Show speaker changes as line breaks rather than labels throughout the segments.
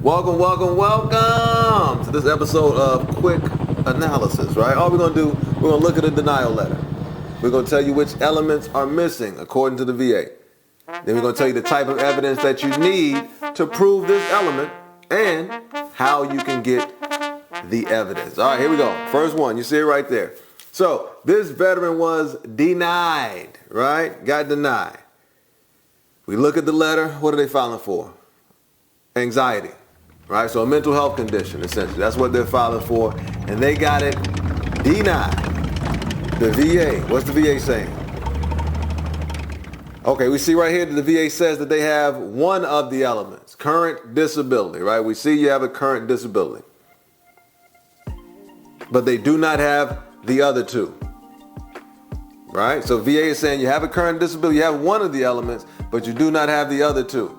Welcome to this episode of Quick Analysis, right? All we're going to do, we're going to look at a denial letter. We're going to tell you which elements are missing according to the VA. Then we're going to tell you the type of evidence that you need to prove this element and how you can get the evidence. All right, here we go. First one, you see it right there. So this veteran was denied, right? Got denied. We look at the letter. What are they filing for? Anxiety, right? So a mental health condition, essentially. That's what they're filing for. And they got it denied. The VA, what's the VA saying? Okay, we see right here that the VA says that they have one of the elements, current disability, right? We see you have a current disability. But they do not have the other two, right? So VA is saying you have a current disability, you have one of the elements, but you do not have the other two.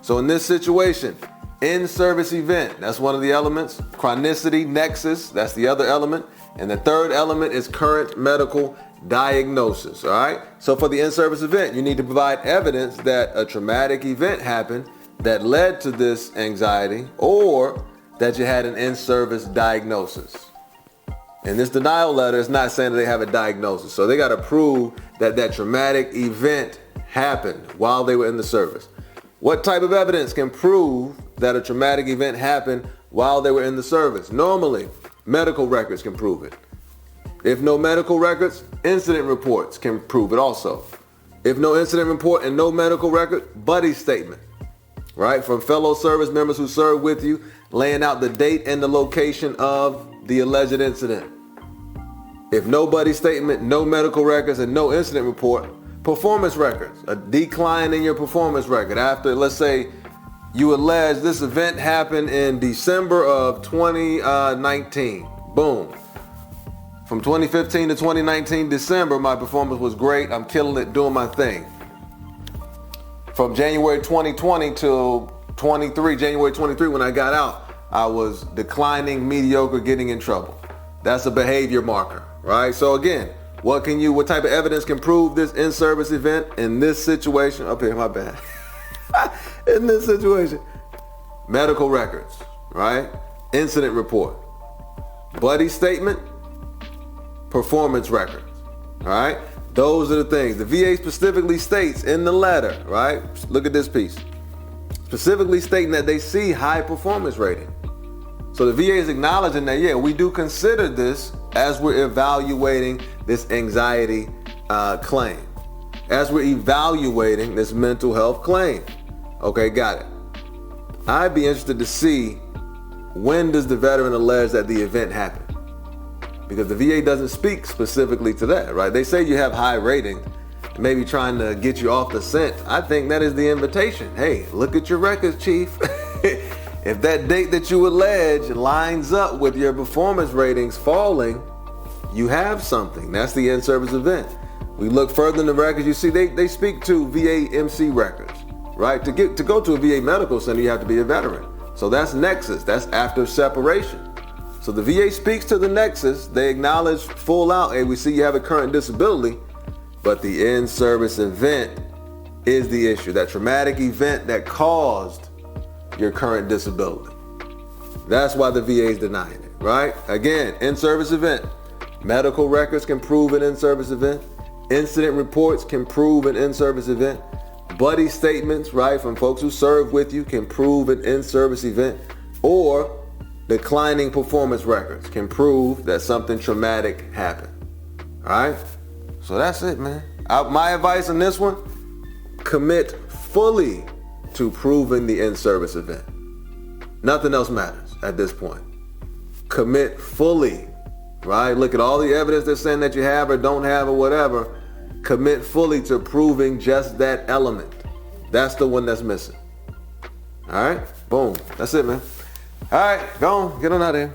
So in this situation, in-service event, that's one of the elements. Chronicity, nexus, that's the other element. And the third element is current medical diagnosis, all right? So for the in-service event, you need to provide evidence that a traumatic event happened that led to this anxiety or that you had an in-service diagnosis. And this denial letter is not saying that they have a diagnosis. So they got to prove that that traumatic event happened while they were in the service. What type of evidence can prove that a traumatic event happened while they were in the service? Normally, medical records can prove it. If no medical records, incident reports can prove it also. If no incident report and no medical record, buddy statement, right? From fellow service members who served with you, laying out the date and the location of the alleged incident. If no buddy statement, no medical records, and no incident report, performance records, a decline in your performance record after, let's say, you allege this event happened in December of 2019. Boom. From 2015 to 2019 December, my performance was great. I'm killing it, doing my thing. From January 2020 to January 23, when I got out, I was declining, mediocre, getting in trouble. That's a behavior marker, right? So again, what type of evidence can prove this in-service event in this situation? Up here, my bad. In this situation, medical records, right? Incident report, buddy statement, performance records, all right? Those are the things. The VA specifically states in the letter, right? Look at this piece. Specifically stating that they see high performance rating. So the VA is acknowledging that, yeah, we do consider this as we're evaluating this anxiety claim, as we're evaluating this mental health claim. Okay, got it. I'd be interested to see, when does the veteran allege that the event happened? Because the VA doesn't speak specifically to that, right? They say you have high rating, maybe trying to get you off the scent. I think that is the invitation. Hey, look at your records, chief. If that date that you allege lines up with your performance ratings falling, you have something. That's the in-service event. We look further in the records, you see they speak to VA MC records, right? To go to a VA medical center, you have to be a veteran. So that's nexus, that's after separation. So the VA speaks to the nexus, they acknowledge full out, hey, we see you have a current disability, but the in-service event is the issue, that traumatic event that caused your current disability. That's why the VA is denying it, right? Again, in-service event. Medical records can prove an in-service event. Incident reports can prove an in-service event. Buddy statements, right, from folks who serve with you can prove an in-service event. Or declining performance records can prove that something traumatic happened. All right? So that's it, man. My advice on this one, commit fully to proving the in-service event. Nothing else matters at this point. Commit fully, right? Look at all the evidence they're saying that you have or don't have or whatever. Commit fully to proving just that element. That's the one that's missing. All right? Boom. That's it, man. All right, go on. Get on out of here.